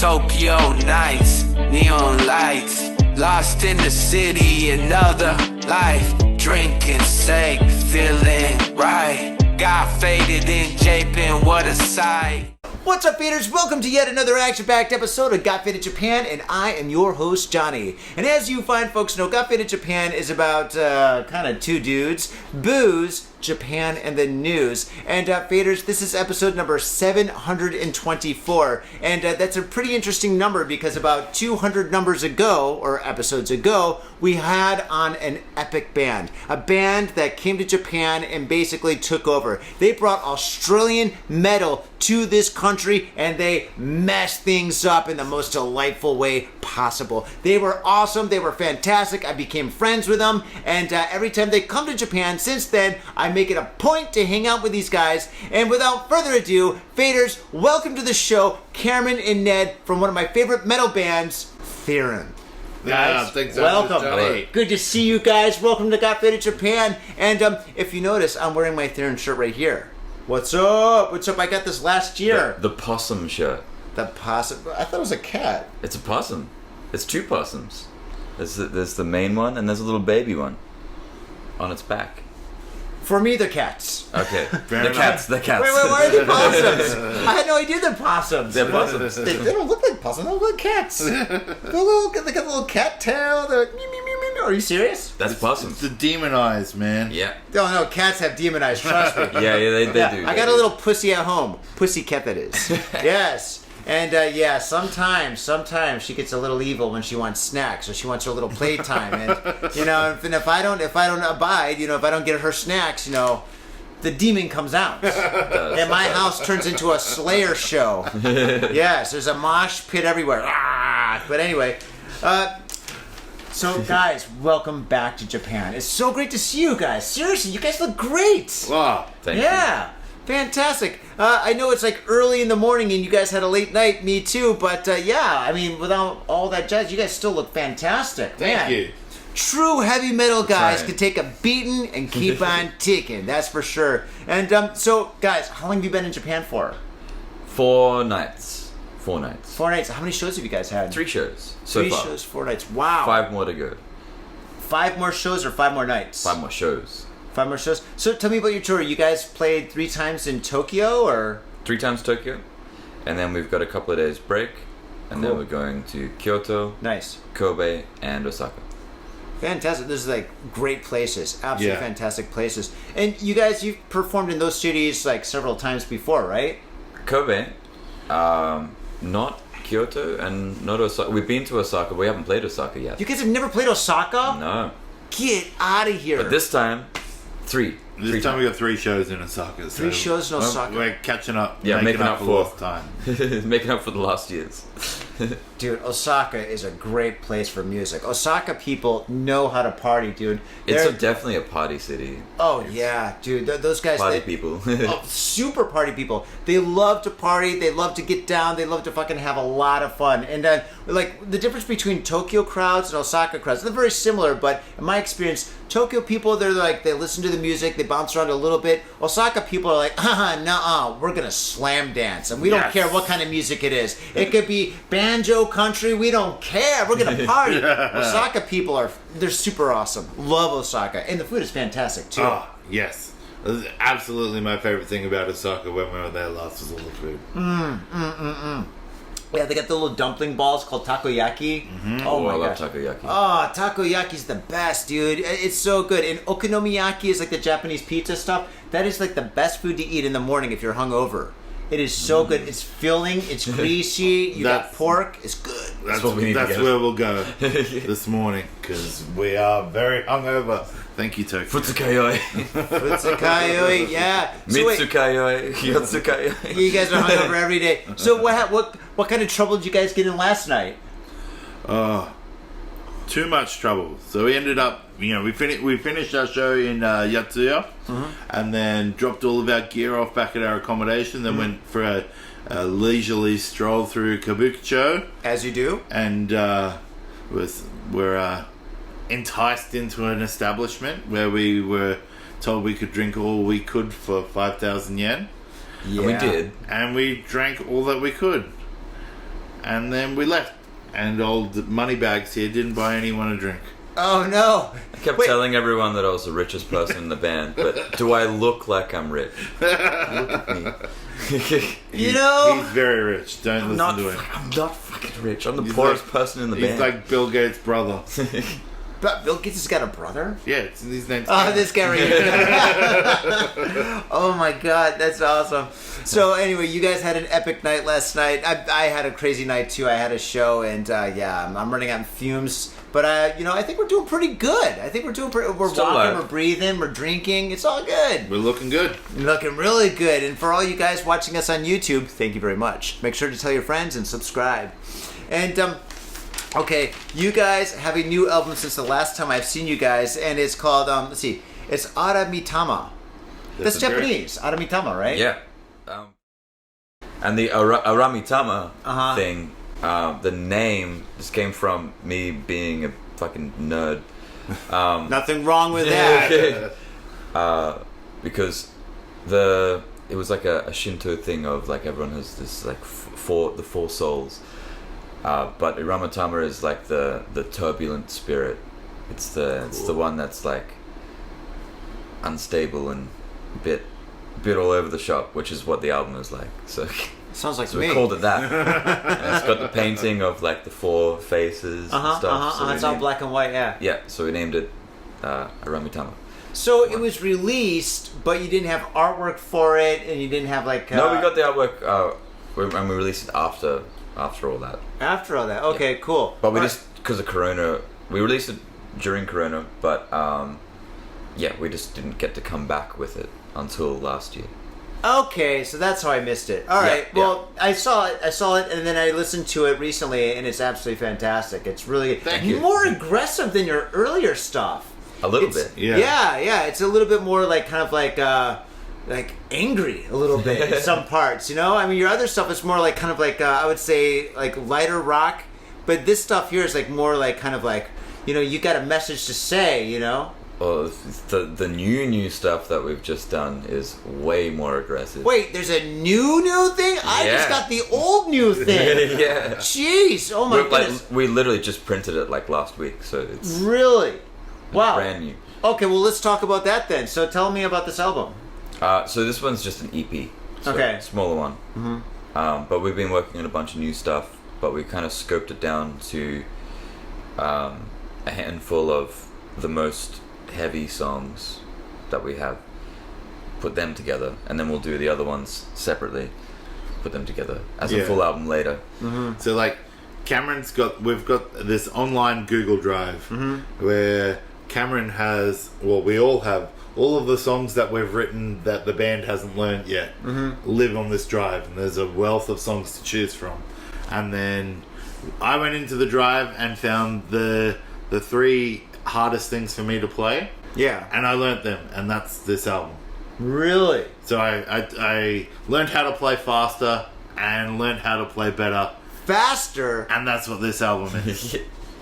Tokyo nights, neon lights, lost in the city, another life. Drinking sake, feeling right. Got faded in Japan, what a sight. What's up, faders? Welcome to yet another action-packed episode of Got Faded Japan, and I am your host, Johnny. And as you fine folks know, Got Faded Japan is about kind of two dudes, booze, Japan, and the news. And faders, this is episode number 724, and that's a pretty interesting number because about 200 numbers ago, or episodes ago, we had on an epic band. A band that came to Japan and basically took over. They brought Australian metal to this country and they messed things up in the most delightful way possible. They were awesome. They were fantastic. I became friends with them, and every time they come to Japan since then, I make it a point to hang out with these guys. And without further ado, faders, welcome to the show, Cameron and Ned from one of my favorite metal bands, THEREIN. Guys, welcome. Hey, good to see you guys. Welcome to Got Faded Japan. And if you notice, I'm wearing my THEREIN shirt right here. What's up? What's up? I got this last year. The possum shirt. The possum? I thought it was a cat. It's a possum. It's two possums. There's the main one and there's a little baby one on its back. For me, they're cats. Okay. The cats. Wait, why are they possums? I had no idea they're possums. They're possums. They don't look like possums. They look like cats. They got a little cat tail. They're like, meow, meow, meow, meow. Are you serious? That's possums. It's the demon eyes, man. Yeah. No, cats have demon eyes. Trust me. Yeah, they do. I got a little pussy at home. Pussy cat, that is. Yes. And sometimes she gets a little evil when she wants snacks or she wants her little playtime. And if I don't abide, if I don't get her snacks, the demon comes out. And my house turns into a Slayer show. Yes, there's a mosh pit everywhere. But anyway, so guys, welcome back to Japan. It's so great to see you guys. Seriously, you guys look great. Wow. Thank you. Fantastic. I know it's like early in the morning and you guys had a late night, me too, but without all that jazz, you guys still look fantastic. Thank you. True heavy metal guys right. can take a beating and keep on ticking, that's for sure. And so, guys, how long have you been in Japan for? 4 nights. 4 nights. 4 nights. How many shows have you guys had? 3 shows so 3 far. 3 shows, 4 nights. Wow. 5 more to go. 5 more shows or 5 more nights? 5 more shows. 5 more shows. So tell me about your tour. You guys played 3 times in Tokyo, or? 3 times Tokyo, and then we've got a couple of days break, and then we're going to Kyoto, nice, Kobe, and Osaka. Fantastic. This is like great places. Absolutely fantastic places. And you guys, you've performed in those cities like several times before, right? Kobe, not Kyoto, and not Osaka. We've been to Osaka, but we haven't played Osaka yet. You guys have never played Osaka? No. Get out of here. But this time, 3. This time we got 3 shows in Osaka. 3 shows in Osaka. We're catching up. Yeah, making up for for lost time. making up for the last years. Dude, Osaka is a great place for music. Osaka people know how to party, dude. It's definitely a party city. Oh yeah, dude. Those guys, party people. Super party people. They love to party. They love to get down. They love to fucking have a lot of fun. And like the difference between Tokyo crowds and Osaka crowds, they're very similar. But in my experience, Tokyo people, they listen to the music, they bounce around a little bit. Osaka people are like, nuh-uh, we're gonna slam dance, and we don't care what kind of music it is. It could be banjo country, we don't care. We're gonna party. Osaka people they're super awesome. Love Osaka, and the food is fantastic too. Oh, yes. Absolutely my favorite thing about Osaka when we were there last was all the food. Yeah, they got the little dumpling balls called takoyaki. Mm-hmm. Oh my I love gosh. takoyaki. Oh, takoyaki's the best, dude. It's so good. And okonomiyaki is like the Japanese pizza stuff. That is like the best food to eat in the morning if you're hungover. It is so good. It's filling. It's greasy. You got pork. It's good. That's what we need to get. where we'll go this morning because we are very hungover. Thank you, Tokyo. Futsukayoi. Futsukayoi, yeah. So wait, Mitsukayoi. Yotsukayoi. you guys are hungover every day. So what kind of trouble did you guys get in last night? Too much trouble. So we ended up, we finished our show in Yatsuya, and then dropped all of our gear off back at our accommodation. Then went for a leisurely stroll through Kabukicho, as you do, and we're enticed into an establishment where we were told we could drink all we could for 5,000 yen. Yeah. And we did. And we drank all that we could. and then we left. And old Moneybags here didn't buy anyone a drink. Oh no! I kept telling everyone that I was the richest person in the band, but do I look like I'm rich? Look at me. You know, He's very rich. Don't listen to him. I'm not fucking rich. I'm the poorest person in the band. He's like Bill Gates' brother. but Bill Gates has got a brother. Yeah, his name's This guy right here. Oh my god, that's awesome. So anyway, you guys had an epic night last night. I had a crazy night too. I had a show, and I'm running on fumes. But I think we're doing pretty good. I think we're doing we're Still walking, alive. we're breathing, we're drinking. It's all good. We're looking good. Looking really good. And for all you guys watching us on YouTube, thank you very much. Make sure to tell your friends and subscribe. And okay, you guys have a new album since the last time I've seen you guys, and it's called it's Aramitama. That's Japanese. Aramitama, right? Yeah. And the Aramitama thing, the name just came from me being a fucking nerd. Nothing wrong with that. Because it was like a Shinto thing of like everyone has this like the four souls. But Aramitama is like the turbulent spirit. It's the one that's like unstable and a bit all over the shop, which is what the album is like. So Sounds like we called it that. And it's got the painting of like the four faces and stuff. So it's all black and white, yeah. Yeah, so we named it Aramitama. So it was released, but you didn't have artwork for it, and you didn't have like... No, we got the artwork and we released it after all that. After all that, okay, cool. But we just, because of Corona, we released it during Corona, but we just didn't get to come back with it until last year. Okay, so that's how I missed it. All right, well, I saw it, and then I listened to it recently, and it's absolutely fantastic. It's really Thank you. more aggressive than your earlier stuff. A little bit. Yeah. It's a little bit more like kind of like angry a little bit in some parts. You know, I mean, your other stuff is more like kind of like I would say like lighter rock, but this stuff here is like more like kind of like you got a message to say. You know. Well, the new stuff that we've just done is way more aggressive. Wait, there's a new thing? I just got the old new thing. Yeah. Jeez, oh my goodness. We literally just printed it like last week, so it's really? Wow. brand new. Okay, well let's talk about that then. So tell me about this album. So this one's just an EP. So Okay. Smaller one. Mm-hmm. But we've been working on a bunch of new stuff, but we kind of scoped it down to a handful of the most heavy songs that we have, put them together, and then we'll do the other ones separately, put them together as a full album later. So like we've got this online Google Drive where Cameron has, well, we all have all of the songs that we've written that the band hasn't learned yet live on this drive, and there's a wealth of songs to choose from. And then I went into the drive and found the three hardest things for me to play, and I learnt them, and that's this album. Really? So I learned how to play faster and learned how to play better, Faster? and that's what this album is.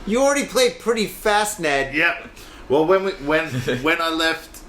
You already played pretty fast, Ned. Yep. Well, when I left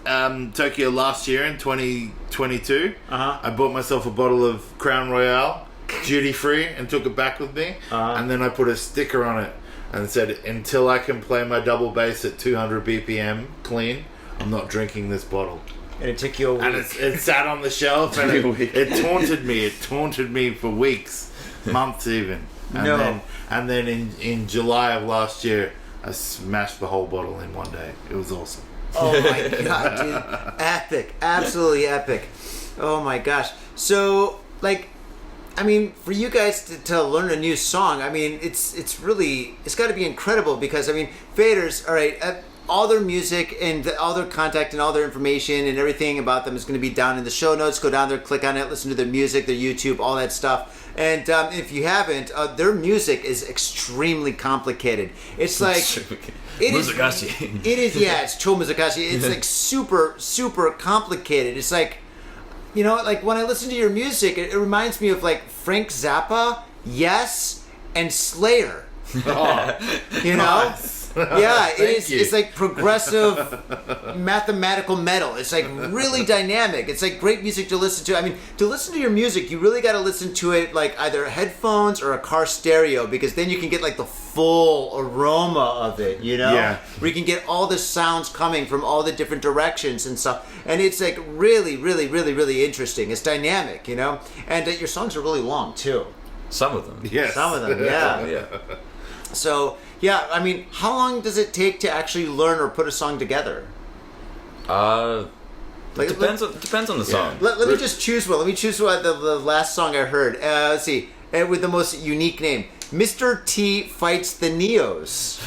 Tokyo last year in 2022, I bought myself a bottle of Crown Royale duty free and took it back with me, and then I put a sticker on it and said, until I can play my double bass at 200 BPM clean, I'm not drinking this bottle. And it took you a week. And it sat on the shelf, and it taunted me. It taunted me for weeks, months even. And then in July of last year, I smashed the whole bottle in one day. It was awesome. Oh my god, dude. Epic. Absolutely epic. Oh my gosh. So, like, I mean, for you guys to learn a new song, I mean, it's got to be incredible, because, I mean, Faders, all right, all their music and all their contact and all their information and everything about them is going to be down in the show notes. Go down there, click on it, listen to their music, their YouTube, all that stuff. And if you haven't, their music is extremely complicated. It's like... Muzakashi. It is, yeah, it's Cho Muzakashi. It's like super, super complicated. It's like, like when I listen to your music, it reminds me of like Frank Zappa, Yes, and Slayer. Oh, you know? nice. Yeah, it is. you. It's like progressive mathematical metal. It's like really dynamic. It's like great music to listen to. I mean, to listen to your music, you really got to listen to it like either headphones or a car stereo, because then you can get like the full aroma of it, you know? Yeah. Where you can get all the sounds coming from all the different directions and stuff. And it's like really, really, really, really interesting. It's dynamic, you know? And your songs are really long too. Some of them. Yes. Some of them, yeah. Yeah. So, yeah, I mean, how long does it take to actually learn or put a song together? Like, Depends on the song. Let me just choose one. Let me choose one, the last song I heard. Let's see. With the most unique name. Mr. T Fights the Neos.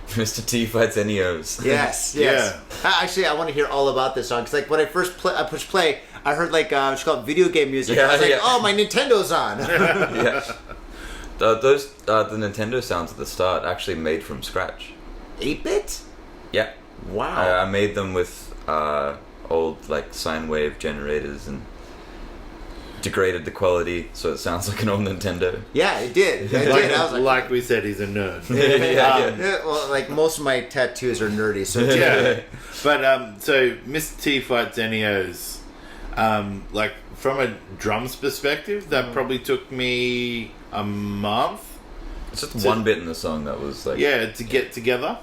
Mr. T fights Neos. Yes, yes. Yeah. Actually, I want to hear all about this song. Because like, when I first pushed play, I heard like, it's called video game music. Yeah, I was like, yeah. oh, my Nintendo's on. Yeah. The Nintendo sounds at the start actually made from scratch. 8-bit? Yeah. Wow. I made them with old like sine wave generators and degraded the quality so it sounds like an old Nintendo. Yeah, it did. It did. I was like, Like we said, he's a nerd. Yeah. yeah, well, like most of my tattoos are nerdy, so Yeah. But so Mr. T Fights NEOs, like from a drums perspective, that probably took me a month. It's just one bit in the song that was like To get together.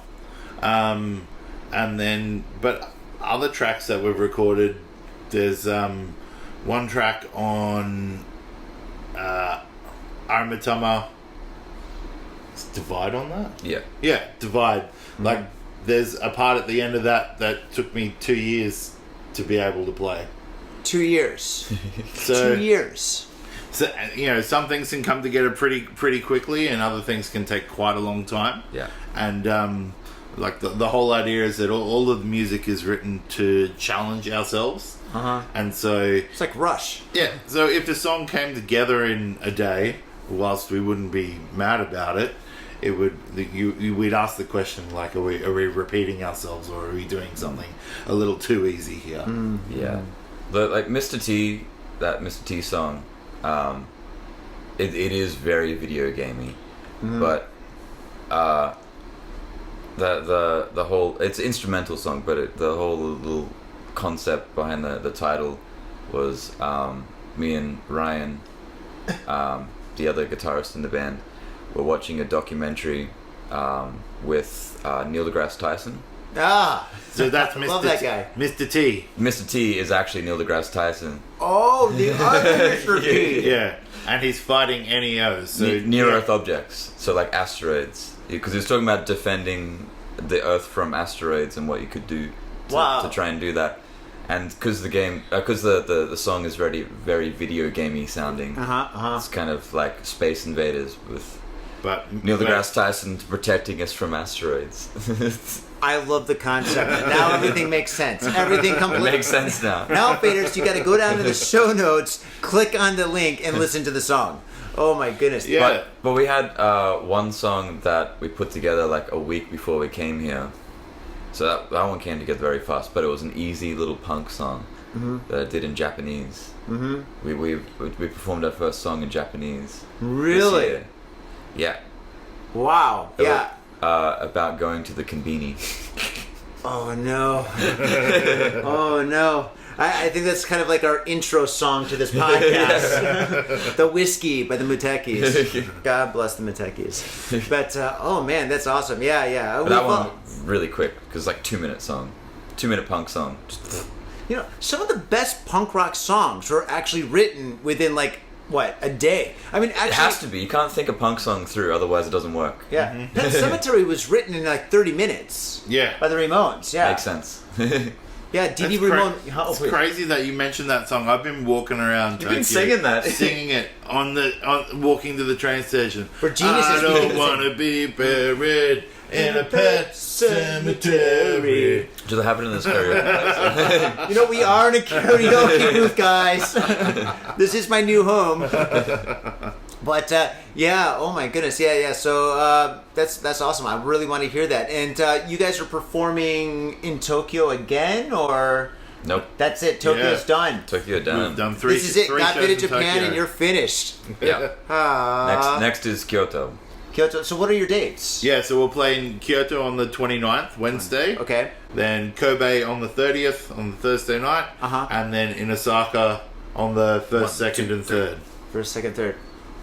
And then, but other tracks that we've recorded, there's one track on Aramatama. Is Divide on that? yeah. Yeah, Divide. Like, there's a part at the end of that took me 2 years to be able to play. 2 years. So, 2 years. so you know, some things can come together pretty quickly, and other things can take quite a long time. Yeah. And like the whole idea is that all of the music is written to challenge ourselves. Uh-huh. And so It's like Rush. yeah, so if the song came together in a day, whilst we wouldn't be mad about it, it would we'd ask the question like, are we repeating ourselves, or are we doing something a little too easy here? Yeah. But like Mr. T, that Mr. T song, it is very video gamey, but the whole, it's an instrumental song, but the whole little concept behind the title was me and Ryan, the other guitarist in the band, were watching a documentary with Neil deGrasse Tyson. Ah. So that's I Mr. love that guy. Mr. T. Mr. T is actually Neil deGrasse Tyson. Oh, the other Mr. T. Yeah, and he's fighting NEOs. So Near yeah. Earth objects, so like asteroids, because he was talking about defending the Earth from asteroids and what you could do to try and do that. And because the song is very very video gamey sounding, it's kind of like Space Invaders with Neil deGrasse Tyson protecting us from asteroids. I love the concept. Now everything makes sense. Everything It completely makes sense now. Now, faders, you got to go down to the show notes, click on the link, and listen to the song. Oh my goodness! Yeah. But we had one song that we put together like a week before we came here. So that one came together very fast, but it was an easy little punk song that I did in Japanese. Mm-hmm. We performed our first song in Japanese. Really? This year. Yeah. Wow. It Yeah. was, about going to the Konbini. Oh no. Oh no. I think that's kind of like our intro song to this podcast. The Whiskey by the Mutekis. God bless the Mutekis. But, oh man, that's awesome. Yeah, yeah. But that one really quick, because like 2-minute song. 2-minute punk song. You know, some of the best punk rock songs were actually written within like, what, a day? I mean, actually... It has to be. You can't think a punk song through, otherwise it doesn't work. Yeah. Pet Cemetery was written in like 30 minutes. Yeah. By the Ramones, yeah. Makes sense. Yeah, Dee Dee Ramone... It's crazy that you mentioned that song. I've been walking around Tokyo, been singing that. singing it on walking to the train station. We're geniuses. I don't want to be buried in a pet cemetery. Do they have it in this karaoke place? You know, we are in a karaoke booth, guys. This is my new home. But yeah, oh my goodness, yeah. So that's awesome. I really want to hear that. And you guys are performing in Tokyo again, or Nope. that's it? Tokyo's done. Tokyo done. We've done three. This is it. three Got shows Fit in in Japan, Tokyo. and you're finished. Yeah. Ah. Next is Kyoto. Kyoto. So what are your dates? Yeah, so we're playing Kyoto on the 29th, Wednesday. Okay. Then Kobe on the 30th, on the Thursday night. Uh-huh. And then in Osaka on the 1st, 2nd, and 3rd. First, second, third.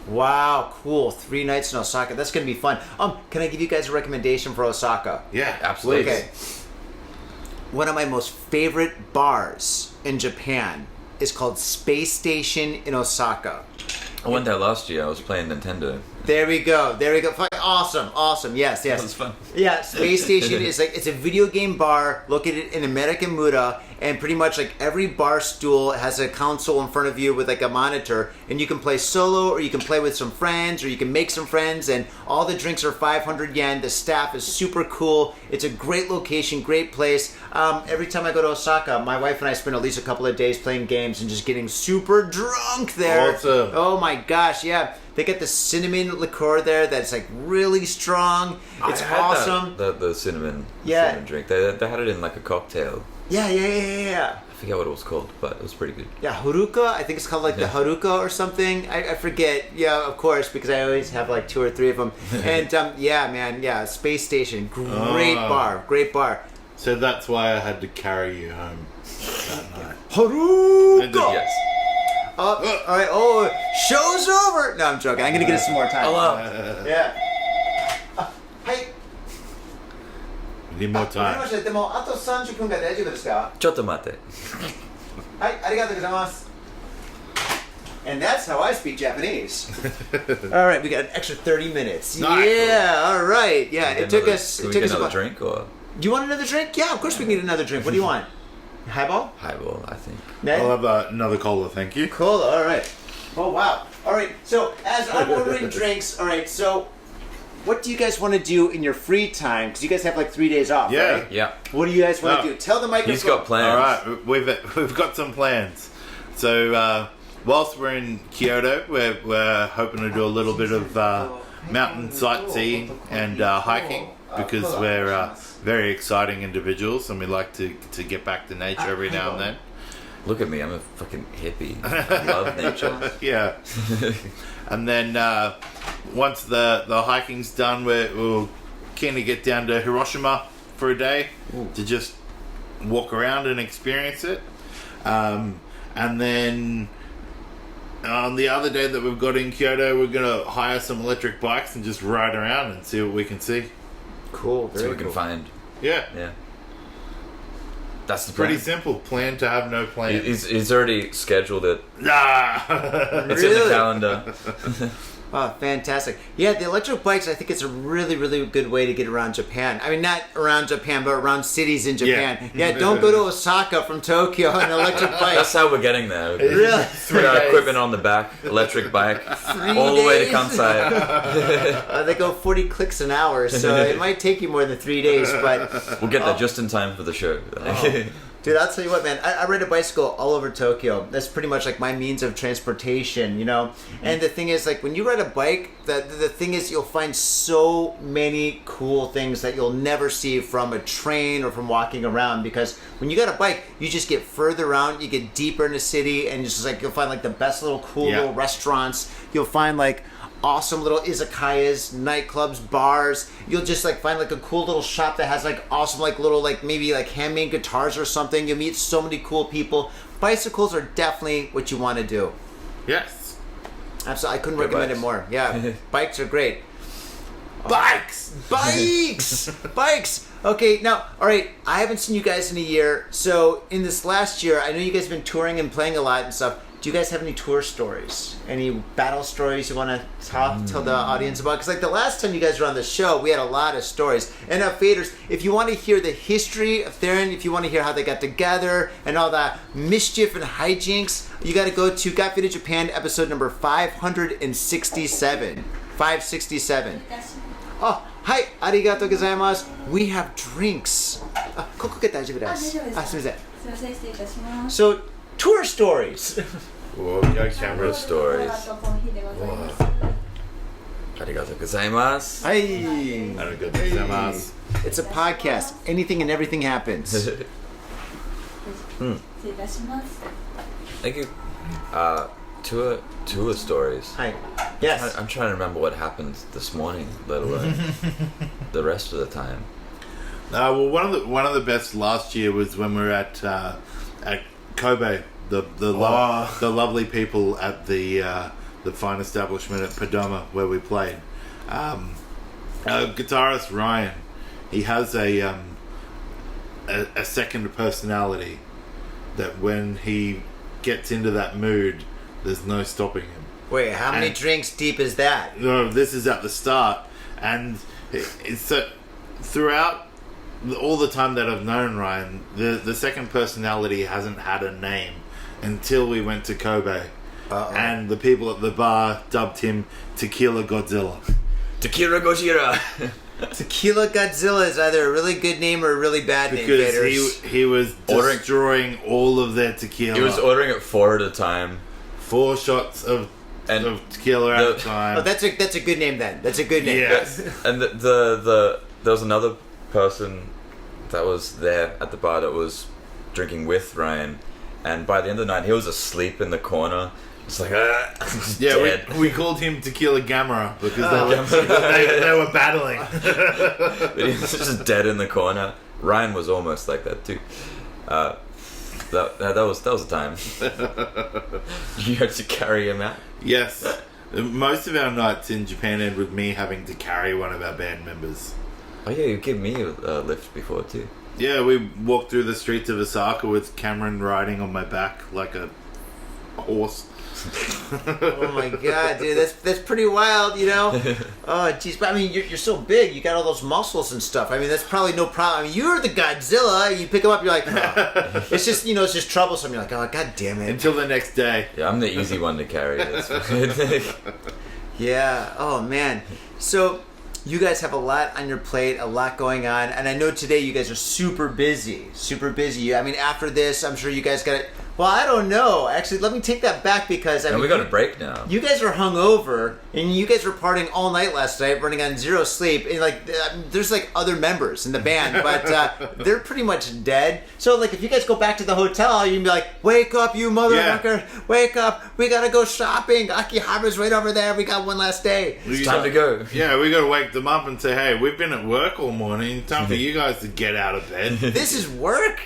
Wow, cool. 3 nights in Osaka. That's going to be fun. Can I give you guys a recommendation for Osaka? Yeah, Absolutely. Okay. One of my most favorite bars in Japan is called Space Station in Osaka. I went there last year. I was playing Nintendo. There we go. Awesome. Yes. That was fun. Yeah, Space Station is like, it's a video game bar located in American Mura, and pretty much like every bar stool has a console in front of you with like a monitor, and you can play solo or you can play with some friends or you can make some friends, and all the drinks are 500 yen. The staff is super cool. It's a great location, great place. Every time I go to Osaka, my wife and I spend at least a couple of days playing games and just getting super drunk there. Awesome. Oh my gosh, yeah. They get the cinnamon liqueur there that's like really strong. It's I had awesome. The cinnamon, Yeah. cinnamon drink. They had it in like a cocktail. Yeah. I forget what it was called, but it was pretty good. Yeah, Haruka. I think it's called like the Haruka or something. I forget. Yeah, of course, because I always have like 2 or 3 of them. And yeah, man. Yeah, Space Station. Great bar. So that's why I had to carry you home that night. Haruka! Yes. All right. Oh, show's over. No, I'm joking. I'm gonna get it some more time. Hello. Yeah. Hi. We need more わかりま time. した。でもあと30分が大丈夫ですか？ちょっと待って。はい、ありがとうございます。And that's how I speak Japanese. All right, we got an extra 30 minutes. Nice. Yeah, all right. Yeah, it took us. Can It we took get us another about. drink or Do you want another drink? Yeah, of course we can get another drink. What do you want? Highball? highball? I think. Ned? I'll have another cola, thank you. Cool. All right. Oh wow. All right. So as I'm ordering drinks, all right. So what do you guys want to do in your free time? Because you guys have like 3 days off, Yeah. right? Yeah. What do you guys want to No. do? Tell the microphone. He's got plans. All right, we've got some plans. So whilst we're in Kyoto, we're hoping to do a little bit of mountain sightseeing and hiking because we're very exciting individuals and we like to get back to nature every now and then. Look at me. I'm a fucking hippie. I love nature. Yeah. And then once the hiking's done, we'll keen to get down to Hiroshima for a day to just walk around and experience it. And then on the other day that we've got in Kyoto, we're going to hire some electric bikes and just ride around and see what we can see. Cool. So Very we can cool. find. Yeah. Yeah. That's the plan. Pretty simple. Plan to have no plan. He's already scheduled it. Nah. It's in the Really? calendar. Oh, fantastic. Yeah, the electric bikes, I think it's a really, really good way to get around Japan. I mean, not around Japan, but around cities in Japan. Yeah. Yeah, don't go to Osaka from Tokyo on an electric bike. That's how we're getting there. Really? 3 equipment on the back, electric bike, 3 all the way to days? Kansai. They go 40 clicks an hour, so it might take you more than 3 days, but... We'll get there just in time for the show. Dude, I'll tell you what, man. I ride a bicycle all over Tokyo. That's pretty much like my means of transportation, you know? And the thing is, like, when you ride a bike, the thing is you'll find so many cool things that you'll never see from a train or from walking around, because when you got a bike, you just get further around, you get deeper in the city, and it's just like you'll find like the best little cool little restaurants. You'll find like awesome little izakayas, nightclubs, bars. You'll just like find like a cool little shop that has like awesome like little like maybe like handmade guitars or something. You'll meet so many cool people. Bicycles are definitely what you want to do. Yes. Absolutely, I couldn't Good recommend bikes. it more. Yeah, bikes are great. Bikes. Bikes. Okay, now, all right. I haven't seen you guys in a year. So in this last year, I know you guys have been touring and playing a lot and stuff. Do you guys have any tour stories? Any battle stories you want to tell the audience about? Because like the last time you guys were on the show, we had a lot of stories. And faders, if you want to hear the history of THEREIN, if you want to hear how they got together and all that mischief and hijinks, you got to go to Got Faded Japan episode number 567. 567. Oh, hi, arigatou gozaimasu. We have drinks. ここが大丈夫です。すみません。すいません、失礼いたします。 So, tour stories. Whoa, go camera. stories. コーヒーでございます。ありがとうございます。 Hi. Arigatou. It's a podcast. Anything and everything happens. 失礼いたします。 Thank you. tour stories. Hi. Yes. I'm trying to remember what happened this morning, let alone the rest of the time. Well, one of the best last year was when we were at Kobe, the lovely people at the fine establishment at PADOMA where we played. Guitarist Ryan, he has a second personality that when he gets into that mood, there's no stopping him. Wait, how many drinks deep is that? No, this is at the start, and it's throughout all the time that I've known Ryan, the second personality hasn't had a name until we went to Kobe. And the people at the bar dubbed him Tequila Godzilla. Tequila Gojira! Tequila Godzilla is either a really good name or a really bad name. Because he was destroying all of their tequila. He was ordering it 4 at a time. 4 shots of tequila at a time. Oh, that's a good name then. That's a good name. Yes. And there was another person that was there at the bar that was drinking with Ryan, and by the end of the night he was asleep in the corner. It's like dead. We called him Tequila Gamera because they were battling. But he was just dead in the corner. Ryan was almost like that too. That was the time. You had to carry him out. Yes. Most of our nights in Japan end with me having to carry one of our band members. Oh yeah, you gave me a lift before too. Yeah, we walked through the streets of Osaka with Cameron riding on my back like a horse. Oh my god, dude, that's pretty wild, you know. Oh jeez, but I mean, you're so big, you got all those muscles and stuff. I mean, that's probably no problem. I mean, you're the Godzilla. You pick him up, you're like, oh. It's just it's just troublesome. You're like, oh god damn it. Until the next day. Yeah, I'm the easy one to carry. That's Yeah. Oh man. So you guys have a lot on your plate, a lot going on, and I know today you guys are super busy. Super busy. I mean, after this, I'm sure you guys got it. Well, I don't know. Actually, let me take that back because I mean, we got a break now. You guys are hungover, and you guys were partying all night last night, running on zero sleep. And there's like other members in the band, but they're pretty much dead. So like, if you guys go back to the hotel, you can be like, "Wake up, you motherfucker! Yeah. Wake up! We gotta go shopping. Akihabara's right over there. We got one last day. It's time to go." Yeah, we gotta wake them up and say, "Hey, we've been at work all morning. Time for you guys to get out of bed." This is work.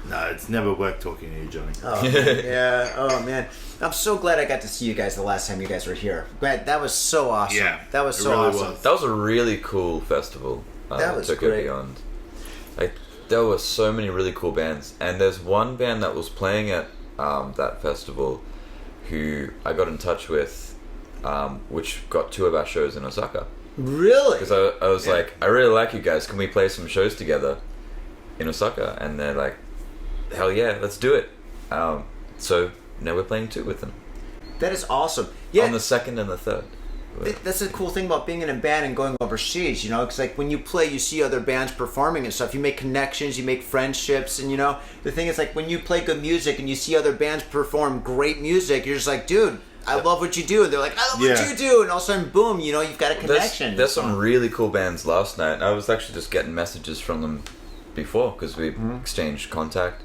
No, it's never work talking to you, Johnny. Oh, man. Yeah. Oh, man. I'm so glad I got to see you guys the last time you guys were here. Man, that was so awesome. Yeah. That was so really awesome. That was a really cool festival. That was Tokyo great. Beyond. Like, there were so many really cool bands. And there's one band that was playing at that festival who I got in touch with, which got 2 of our shows in Osaka. Really? Because I was like, I really like you guys. Can we play some shows together in Osaka? And they're like, hell yeah, let's do it. So now we're playing 2 with them. That is awesome. Yeah. On the 2nd and the 3rd. That's the cool thing about being in a band and going overseas, because like when you play, you see other bands performing and stuff. You make connections, you make friendships, and the thing is like when you play good music and you see other bands perform great music, you're just like, dude, I love what you do. And they're like, I love what you do. And all of a sudden, boom, you've got a connection. There's some really cool bands last night. I was actually just getting messages from them before because we exchanged contact.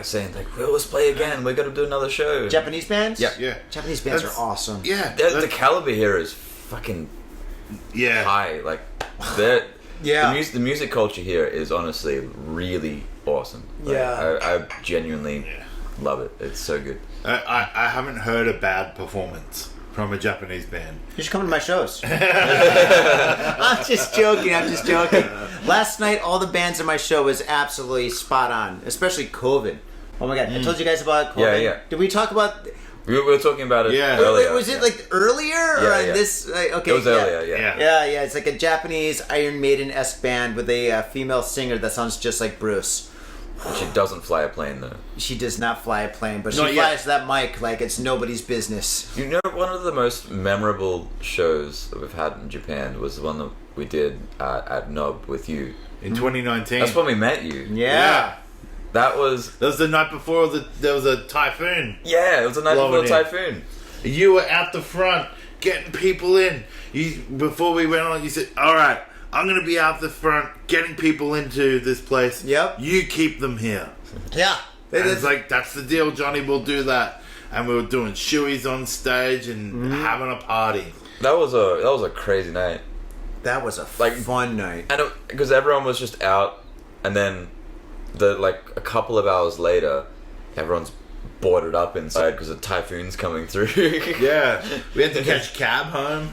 Saying like, well, let's play again. We're gonna do another show. Japanese bands? Yeah. Japanese bands are awesome. Yeah. The caliber here is fucking high. Like, the music culture here is honestly really awesome. Like, I genuinely love it. It's so good. I haven't heard a bad performance from a Japanese band. You should come to my shows. I'm just joking. Last night, all the bands in my show was absolutely spot on, especially COVID. Oh my god, I told you guys about COVID. Yeah. Did we talk about... We were talking about it earlier. Was it like earlier? Or this? Okay, it was earlier, Yeah, it's like a Japanese Iron Maiden-esque band with a female singer that sounds just like Bruce. She doesn't fly a plane though. She does not fly a plane, but she Not flies that mic like it's nobody's business. One of the most memorable shows that we've had in Japan was the one that we did at Nob with you. In 2019. That's when we met you. Yeah. That was the night before there was a typhoon. Yeah, it was the night before the typhoon. You were out the front getting people in. Before we went on, you said, all right, I'm going to be out the front getting people into this place. Yep. You keep them here. Yeah. And it's like, that's the deal, Johnny, we'll do that. And we were doing shoeys on stage and having a party. That was a crazy night. That was a fun night. And because everyone was just out, and then a couple of hours later, everyone's boarded up inside because a typhoon's coming through. Yeah, we had to catch a cab home.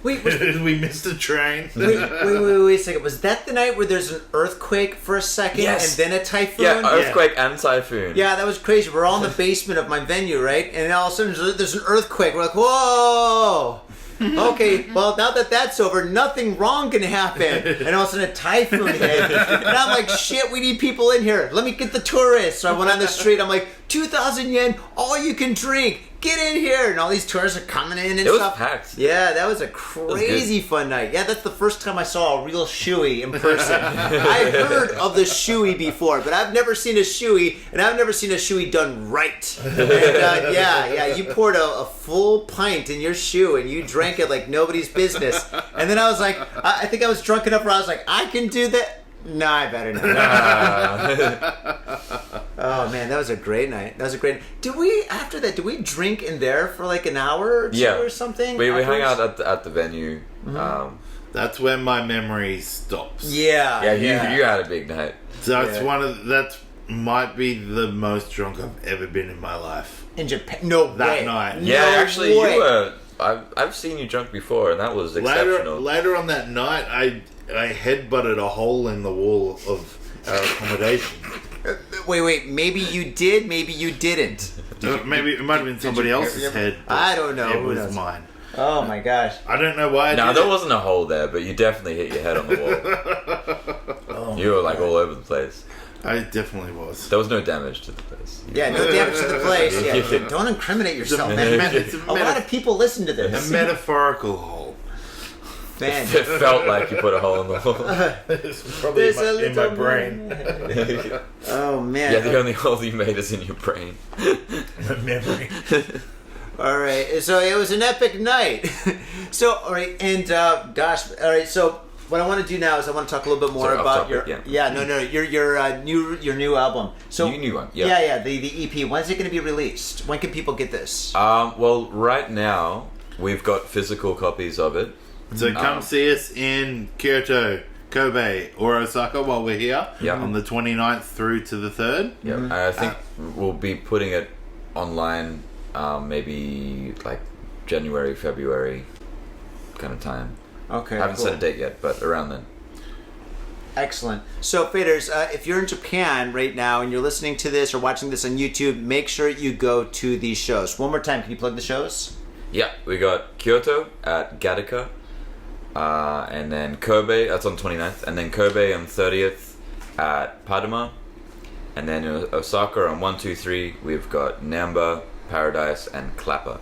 Wait, we missed the train. wait a second. Was that the night where there's an earthquake for a second Yes. and then a typhoon? Yeah, earthquake and typhoon. Yeah, that was crazy. We're all in the basement of my venue, right? And all of a sudden there's an earthquake. We're like, whoa! Okay, well, now that that's over, nothing wrong can happen. And all of a sudden a typhoon hit. And I'm like, shit, we need people in here. Let me get the tourists. So I went on the street. I'm like, 2,000 yen, all you can drink. Get in here. And all these tourists are coming in and It was stuff. packed. Yeah, that was a crazy fun night. Yeah, that's the first time I saw a real shoey in person. I heard of the shoey before, but I've never seen a shoey, and I've never seen a shoey done right. And yeah, you poured a full pint in your shoe, and you drank it like nobody's business. And then I was like, I think I was drunk enough where I was like, I can do that. No, I better not. Oh man, that was a great night. Did we drink in there for like an hour or two or something? We hung out at the venue. That's when my memory stops. Yeah. You had a big night. So that's might be the most drunk I've ever been in my life. In Japan? No That way. night. Yeah, No actually, way. you were. I've seen you drunk before, and that was exceptional. Later on that night, I headbutted a hole in the wall of our accommodation. Wait. Maybe you did. Maybe you didn't. Maybe it might have been somebody else's head. but I don't know. It Who was knows? mine. Oh my gosh. I don't know why. No, there wasn't a hole there, but you definitely hit your head on the wall. You were like all over the place. I definitely was. There was no damage to the place. Yeah, no damage to the place. Yeah, don't incriminate yourself, man. It's A lot of people listen to a this. metaphorical hole. Man. It felt like you put a hole in the wall. It's probably in my brain. Oh man. Yeah, the only hole you made is in your brain. My memory. All right, so it was an epic night. So, all right, and gosh, all right. So, what I want to do now is I want to talk a little bit more Sorry, off about topic, your new album. So, New one, yeah. the EP. When's it going to be released? When can people get this? Well, right now we've got physical copies of it. So come see us in Kyoto, Kobe, or Osaka while we're here on the 29th through to the 3rd. Yeah, and I think we'll be putting it online maybe like January, February kind of time. Okay, I haven't cool. set a date yet, but around then. Excellent. So, faders, if you're in Japan right now and you're listening to this or watching this on YouTube, make sure you go to these shows. One more time, can you plug the shows? Yeah, we got Kyoto at GATTACA, and then Kobe, that's on 29th, and then Kobe on 30th at PADOMA, and then in Osaka on 1, 2, 3, we've got NAMBA, Paradise, and Clapper.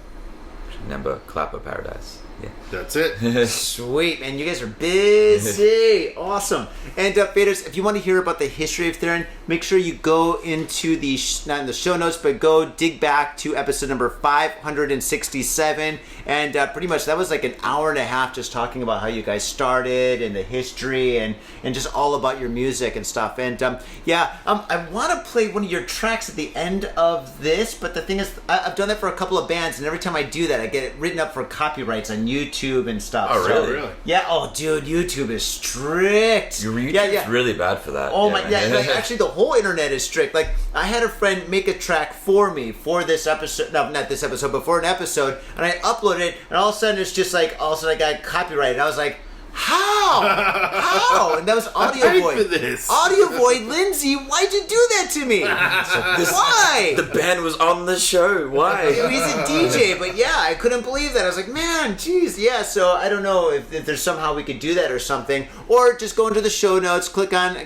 NAMBA, Clapper, Paradise. Yeah. That's it. Sweet, man. You guys are busy. Awesome. And faders, if you want to hear about the history of Therein, make sure you go into the, not in the show notes, but go dig back to episode number 567. And pretty much that was like an hour and a half just talking about how you guys started and the history and just all about your music and stuff. And I want to play one of your tracks at the end of this, but the thing is, I've done that for a couple of bands, and every time I do that, I get it written up for copyrights on YouTube and stuff. Oh, really? Really? Yeah. Oh, dude, YouTube is strict. Your YouTube's really bad for that. Oh my, yeah. Like, actually, the whole internet is strict. Like, I had a friend make a track for me for this episode. No, not this episode, but for an episode, and I uploaded it, and all of a sudden it's just like, all of a sudden I got copyrighted. I was like, how? And that was Audio I paid Void. for this. Audio Void, Lindsay, why'd you do that to me? Why? The band was on the show. Why? He's a DJ, but yeah, I couldn't believe that. I was like, man, jeez, yeah. So I don't know if there's somehow we could do that or something, or just go into the show notes, click on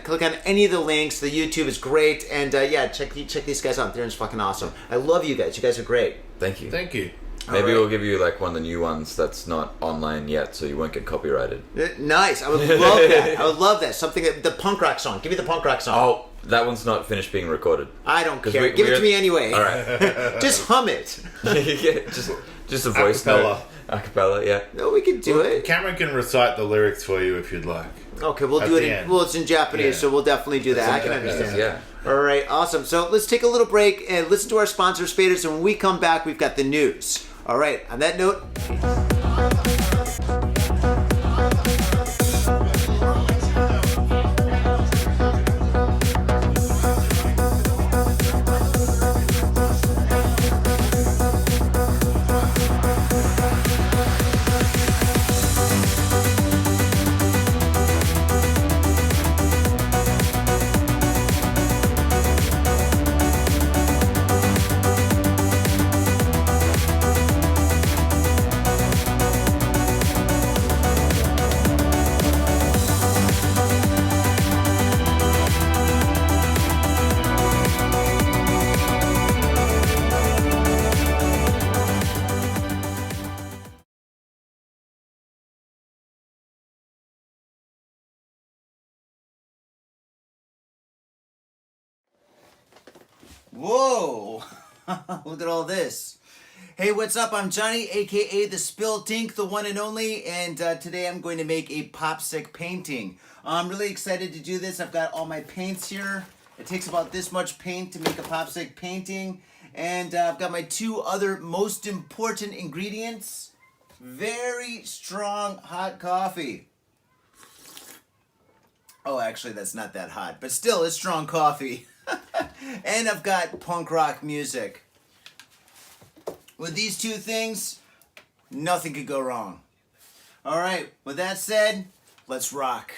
any of the links. The YouTube is great, and check these guys out. They're fucking awesome. I love you guys. You guys are great. Thank you. Thank you. Maybe Alright. we'll give you like one of the new ones that's not online yet, so you won't get copyrighted. Nice. I would love that. I would love that. Something the punk rock song. Give me the punk rock song. Oh, that one's not finished being recorded. I don't 'Cause care. Give it to me anyway. All right. Just hum it. Yeah, just a voice Acapella. note. Acapella, yeah. No, we can do it. Cameron can recite the lyrics for you if you'd like. Okay, we'll At do it. the end. Well, it's in Japanese, Yeah. so we'll definitely do that. I It's can in Japanese, understand. yeah. All right, awesome. So let's take a little break and listen to our sponsors, Faders, and when we come back, we've got the news. All right, on that note. Whoa! Look at all this. Hey, what's up? I'm Johnny, aka the Spilt Ink, the one and only, and today I'm going to make a popsicle painting. I'm really excited to do this. I've got all my paints here. It takes about this much paint to make a popsicle painting, and I've got my two other most important ingredients. Very strong hot coffee. Oh, actually, that's not that hot, but still, it's strong coffee. And I've got punk rock music. With these two things, nothing could go wrong. All right, with that said, let's rock.